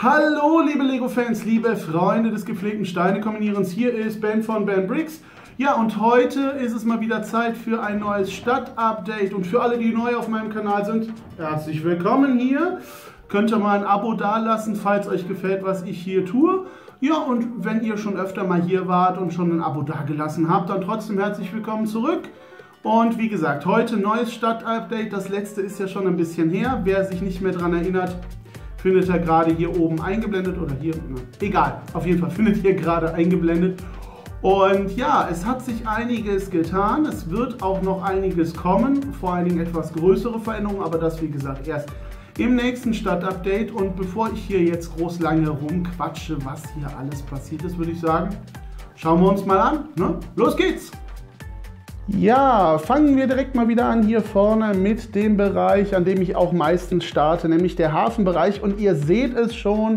Hallo liebe Lego-Fans, liebe Freunde des gepflegten Steine-Kombinierens, hier ist Ben von Ben Bricks. Ja, und heute ist es mal wieder Zeit für ein neues Stadt-Update. Und für alle, die neu auf meinem Kanal sind, herzlich willkommen hier. Könnt ihr mal ein Abo dalassen, falls euch gefällt, was ich hier tue. Ja, und wenn ihr schon öfter mal hier wart und schon ein Abo dagelassen habt, dann trotzdem herzlich willkommen zurück. Und wie gesagt, heute neues Stadt-Update. Das letzte ist ja schon ein bisschen her. Wer sich nicht mehr daran erinnert, findet ihr gerade hier oben eingeblendet oder hier, egal, auf jeden Fall findet ihr gerade eingeblendet. Und ja, es hat sich einiges getan, es wird auch noch einiges kommen, vor allen Dingen etwas größere Veränderungen, aber das wie gesagt erst im nächsten Stadt-Update. Und bevor ich hier jetzt groß lange rumquatsche, was hier alles passiert ist, würde ich sagen, schauen wir uns mal an, ne? Los geht's! Ja, fangen wir direkt mal wieder an hier vorne mit dem Bereich, an dem ich auch meistens starte, nämlich der Hafenbereich. Und ihr seht es schon,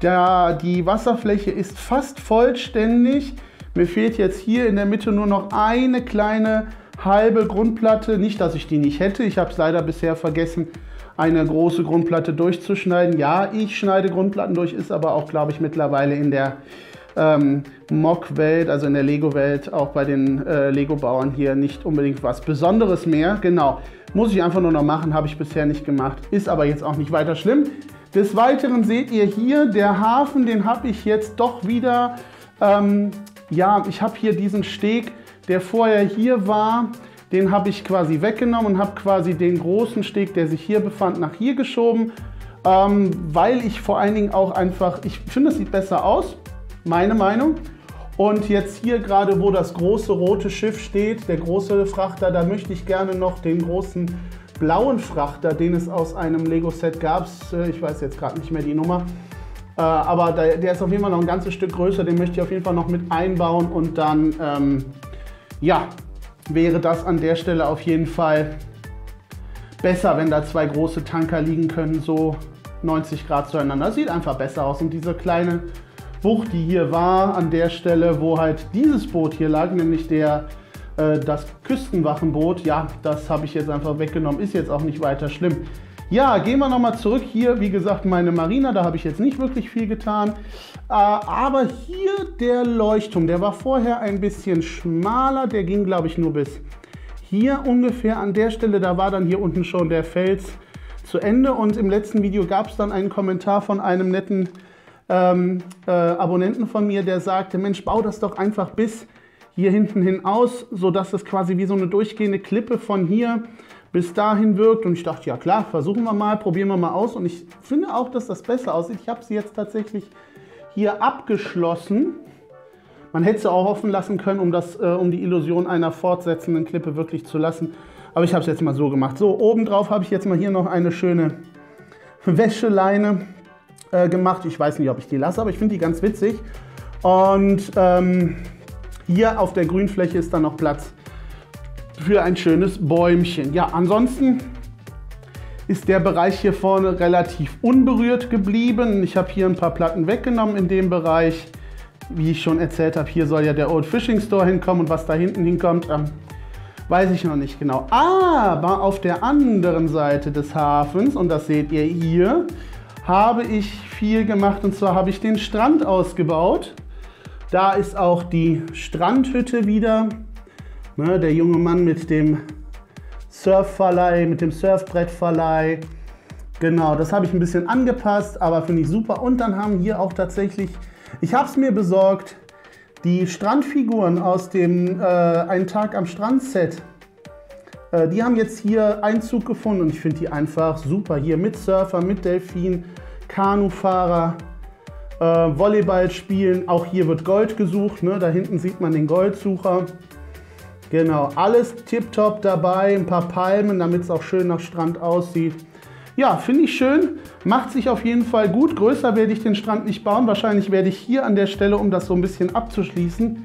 die Wasserfläche ist fast vollständig. Mir fehlt jetzt hier in der Mitte nur noch eine kleine halbe Grundplatte. Nicht, dass ich die nicht hätte, ich habe es leider bisher vergessen, eine große Grundplatte durchzuschneiden. Ja, ich schneide Grundplatten durch, ist aber auch, glaube ich, mittlerweile in der Mock-Welt, also in der Lego-Welt, auch bei den Lego-Bauern hier nicht unbedingt was Besonderes mehr. Genau, muss ich einfach nur noch machen, habe ich bisher nicht gemacht, ist aber jetzt auch nicht weiter schlimm. Des Weiteren seht ihr hier, der Hafen, den habe ich jetzt doch wieder, ja, ich habe hier diesen Steg, der vorher hier war, den habe ich quasi weggenommen und habe quasi den großen Steg, der sich hier befand, nach hier geschoben, weil ich vor allen Dingen auch einfach, ich finde, es sieht besser aus. Meine Meinung. Und jetzt hier gerade, wo das große rote Schiff steht, der große Frachter, da möchte ich gerne noch den großen blauen Frachter, den es aus einem Lego-Set gab, ich weiß jetzt gerade nicht mehr die Nummer, aber der ist auf jeden Fall noch ein ganzes Stück größer, den möchte ich auf jeden Fall noch mit einbauen und dann, ja, wäre das an der Stelle auf jeden Fall besser, wenn da zwei große Tanker liegen können, so 90 Grad zueinander. Das sieht einfach besser aus. Und diese kleine Bucht, die hier war, an der Stelle, wo halt dieses Boot hier lag, nämlich das Küstenwachenboot, ja, das habe ich jetzt einfach weggenommen, ist jetzt auch nicht weiter schlimm. Ja, gehen wir nochmal zurück. Hier, wie gesagt, meine Marina, da habe ich jetzt nicht wirklich viel getan. Aber hier der Leuchtturm, der war vorher ein bisschen schmaler, der ging, glaube ich, nur bis hier ungefähr an der Stelle. Da war dann hier unten schon der Fels zu Ende. Und im letzten Video gab es dann einen Kommentar von einem netten Abonnenten von mir, der sagte, Mensch, bau das doch einfach bis hier hinten hin aus, sodass es quasi wie so eine durchgehende Klippe von hier bis dahin wirkt. Und ich dachte, ja klar, versuchen wir mal, probieren wir mal aus. Und ich finde auch, dass das besser aussieht. Ich habe sie jetzt tatsächlich hier abgeschlossen. Man hätte sie auch offen lassen können, um die Illusion einer fortsetzenden Klippe wirklich zu lassen. Aber ich habe es jetzt mal so gemacht. So, obendrauf habe ich jetzt mal hier noch eine schöne Wäscheleine gemacht. Ich weiß nicht, ob ich die lasse, aber ich finde die ganz witzig. Und hier auf der Grünfläche ist dann noch Platz für ein schönes Bäumchen. Ja, ansonsten ist der Bereich hier vorne relativ unberührt geblieben. Ich habe hier ein paar Platten weggenommen in dem Bereich. Wie ich schon erzählt habe, hier soll ja der Old Fishing Store hinkommen und was da hinten hinkommt, weiß ich noch nicht genau. Aber auf der anderen Seite des Hafens, und das seht ihr hier, habe ich viel gemacht, und zwar habe ich den Strand ausgebaut. Da ist auch die Strandhütte wieder. Ne, der junge Mann mit dem Surfverleih, mit dem Surfbrettverleih. Genau, das habe ich ein bisschen angepasst, aber finde ich super. Und dann haben hier auch tatsächlich, ich habe es mir besorgt, die Strandfiguren aus dem Ein Tag am Strand Set. Die haben jetzt hier Einzug gefunden und ich finde die einfach super. Hier mit Surfer, mit Delfin, Kanufahrer, Volleyball spielen. Auch hier wird Gold gesucht, ne? Da hinten sieht man den Goldsucher. Genau, alles tipptopp dabei. Ein paar Palmen, damit es auch schön nach Strand aussieht. Ja, finde ich schön. Macht sich auf jeden Fall gut. Größer werde ich den Strand nicht bauen. Wahrscheinlich werde ich hier an der Stelle, um das so ein bisschen abzuschließen,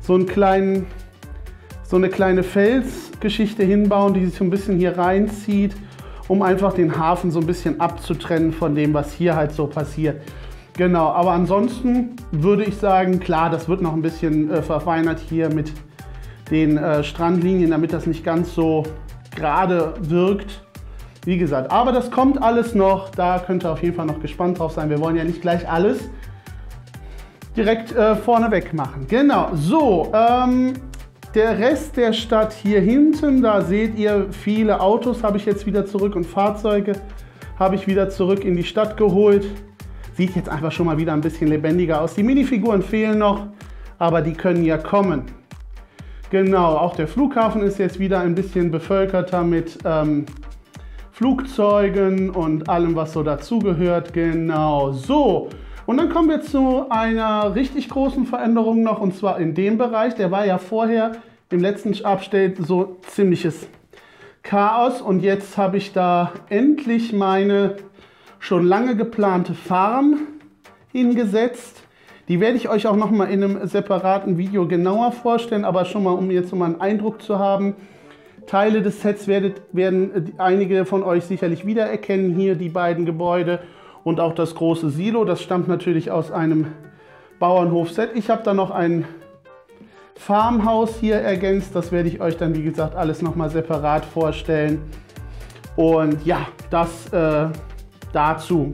so eine kleine Felsgeschichte hinbauen, die sich so ein bisschen hier reinzieht, um einfach den Hafen so ein bisschen abzutrennen von dem, was hier halt so passiert. Genau, aber ansonsten würde ich sagen, klar, das wird noch ein bisschen verfeinert hier mit den Strandlinien, damit das nicht ganz so gerade wirkt. wie gesagt, aber das kommt alles noch. Da könnt ihr auf jeden Fall noch gespannt drauf sein. Wir wollen ja nicht gleich alles direkt vorneweg machen. Genau, so, der Rest der Stadt hier hinten, da seht ihr viele Autos, habe ich jetzt wieder zurück und Fahrzeuge habe ich wieder zurück in die Stadt geholt. Sieht jetzt einfach schon mal wieder ein bisschen lebendiger aus. Die Minifiguren fehlen noch, aber die können ja kommen. Genau, auch der Flughafen ist jetzt wieder ein bisschen bevölkerter mit Flugzeugen und allem, was so dazugehört. Genau, so. Und dann kommen wir zu einer richtig großen Veränderung noch, und zwar in dem Bereich. Der war ja vorher im letzten Update so ziemliches Chaos, und jetzt habe ich da endlich meine schon lange geplante Farm hingesetzt. Die werde ich euch auch noch mal in einem separaten Video genauer vorstellen, aber schon mal, um jetzt mal einen Eindruck zu haben. Teile des Sets werden einige von euch sicherlich wiedererkennen, hier die beiden Gebäude. Und auch das große Silo, das stammt natürlich aus einem Bauernhof-Set. Ich habe da noch ein Farmhaus hier ergänzt. Das werde ich euch dann, wie gesagt, alles nochmal separat vorstellen. Und ja, das dazu.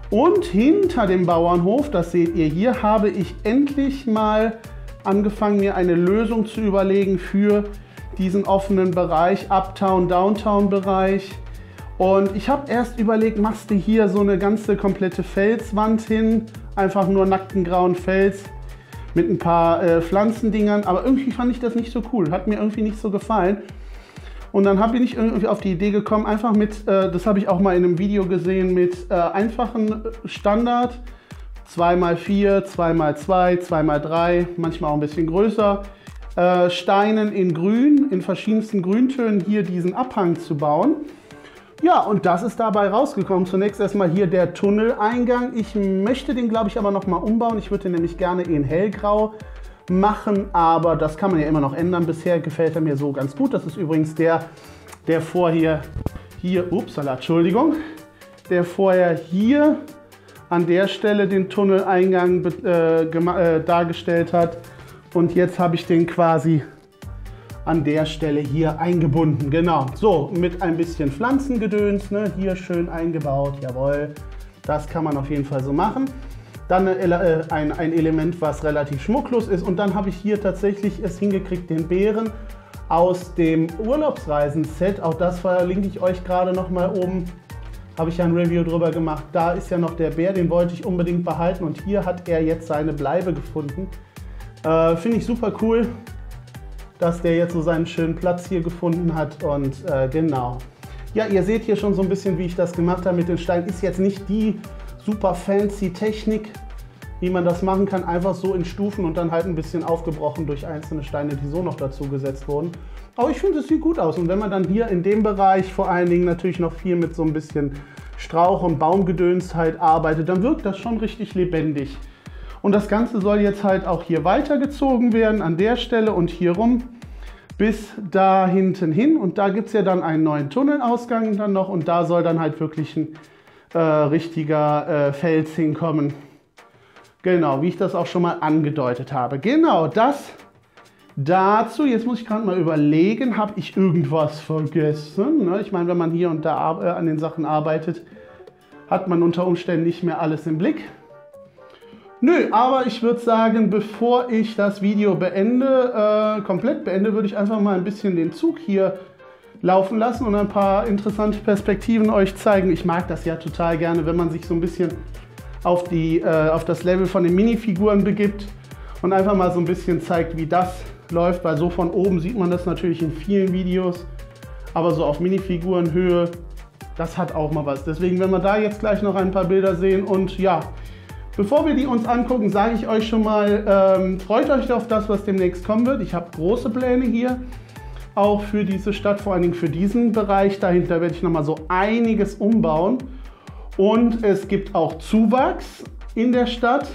Und hinter dem Bauernhof, das seht ihr hier, habe ich endlich mal angefangen, mir eine Lösung zu überlegen für diesen offenen Bereich, Uptown-Downtown-Bereich. Und ich habe erst überlegt, machst du hier so eine ganze komplette Felswand hin, einfach nur nackten grauen Fels mit ein paar Pflanzendingern, aber irgendwie fand ich das nicht so cool, hat mir irgendwie nicht so gefallen. Und dann bin ich irgendwie auf die Idee gekommen, einfach mit, das habe ich auch mal in einem Video gesehen, mit einfachen Standard 2x4, 2x2, 2x3, manchmal auch ein bisschen größer, Steinen in Grün, in verschiedensten Grüntönen hier diesen Abhang zu bauen. Ja, und das ist dabei rausgekommen. Zunächst erstmal hier der Tunneleingang. Ich möchte den, glaube ich, aber noch mal umbauen. Ich würde den nämlich gerne in hellgrau machen, aber das kann man ja immer noch ändern. Bisher gefällt er mir so ganz gut. Das ist übrigens der vorher hier, Entschuldigung, der vorher hier an der Stelle den Tunneleingang dargestellt hat. Und jetzt habe ich den quasi an der Stelle hier eingebunden. Genau, so mit ein bisschen Pflanzengedöns, ne? Hier schön eingebaut, jawohl. Das kann man auf jeden Fall so machen. Dann ein Element, was relativ schmucklos ist. Und dann habe ich hier tatsächlich es hingekriegt, den Bären aus dem Urlaubsreisen-Set. Auch das verlinke ich euch gerade noch mal oben. Habe ich ja ein Review drüber gemacht. Da ist ja noch der Bär, den wollte ich unbedingt behalten. Und hier hat er jetzt seine Bleibe gefunden. Finde ich super cool, dass der jetzt so seinen schönen Platz hier gefunden hat. Und genau. Ja, ihr seht hier schon so ein bisschen, wie ich das gemacht habe mit den Steinen. Ist jetzt nicht die super fancy Technik, wie man das machen kann. Einfach so in Stufen und dann halt ein bisschen aufgebrochen durch einzelne Steine, die so noch dazu gesetzt wurden. Aber ich finde, es sieht gut aus. Und wenn man dann hier in dem Bereich vor allen Dingen natürlich noch viel mit so ein bisschen Strauch- und Baumgedöns halt arbeitet, dann wirkt das schon richtig lebendig. Und das Ganze soll jetzt halt auch hier weitergezogen werden, an der Stelle und hier rum bis da hinten hin. Und da gibt es ja dann einen neuen Tunnelausgang dann noch und da soll dann halt wirklich ein richtiger Fels hinkommen. Genau, wie ich das auch schon mal angedeutet habe. Genau, das dazu. Jetzt muss ich gerade mal überlegen, habe ich irgendwas vergessen? Ne? Ich meine, wenn man hier und da an den Sachen arbeitet, hat man unter Umständen nicht mehr alles im Blick. Nö, aber ich würde sagen, bevor ich das Video komplett beende, würde ich einfach mal ein bisschen den Zug hier laufen lassen und ein paar interessante Perspektiven euch zeigen. Ich mag das ja total gerne, wenn man sich so ein bisschen auf das Level von den Minifiguren begibt und einfach mal so ein bisschen zeigt, wie das läuft, weil so von oben sieht man das natürlich in vielen Videos, aber so auf Minifigurenhöhe, das hat auch mal was. Deswegen werden wir da jetzt gleich noch ein paar Bilder sehen und ja, bevor wir die uns angucken, sage ich euch schon mal, freut euch auf das, was demnächst kommen wird. Ich habe große Pläne hier, auch für diese Stadt, vor allen Dingen für diesen Bereich. Dahinter werde ich nochmal so einiges umbauen. Und es gibt auch Zuwachs in der Stadt,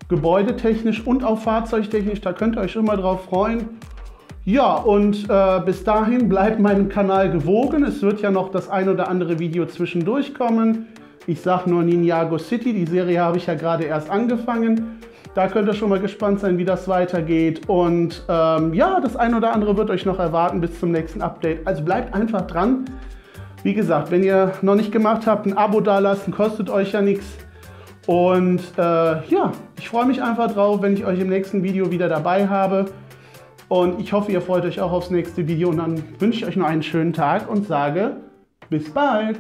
gebäudetechnisch und auch fahrzeugtechnisch. Da könnt ihr euch schon mal drauf freuen. Ja, und bis dahin bleibt meinem Kanal gewogen. Es wird ja noch das ein oder andere Video zwischendurch kommen. Ich sage nur Ninjago City, die Serie habe ich ja gerade erst angefangen. Da könnt ihr schon mal gespannt sein, wie das weitergeht. Und ja, das ein oder andere wird euch noch erwarten bis zum nächsten Update. Also bleibt einfach dran. Wie gesagt, wenn ihr noch nicht gemacht habt, ein Abo dalassen, kostet euch ja nichts. Und ja, ich freue mich einfach drauf, wenn ich euch im nächsten Video wieder dabei habe. Und ich hoffe, ihr freut euch auch aufs nächste Video. Und dann wünsche ich euch noch einen schönen Tag und sage bis bald.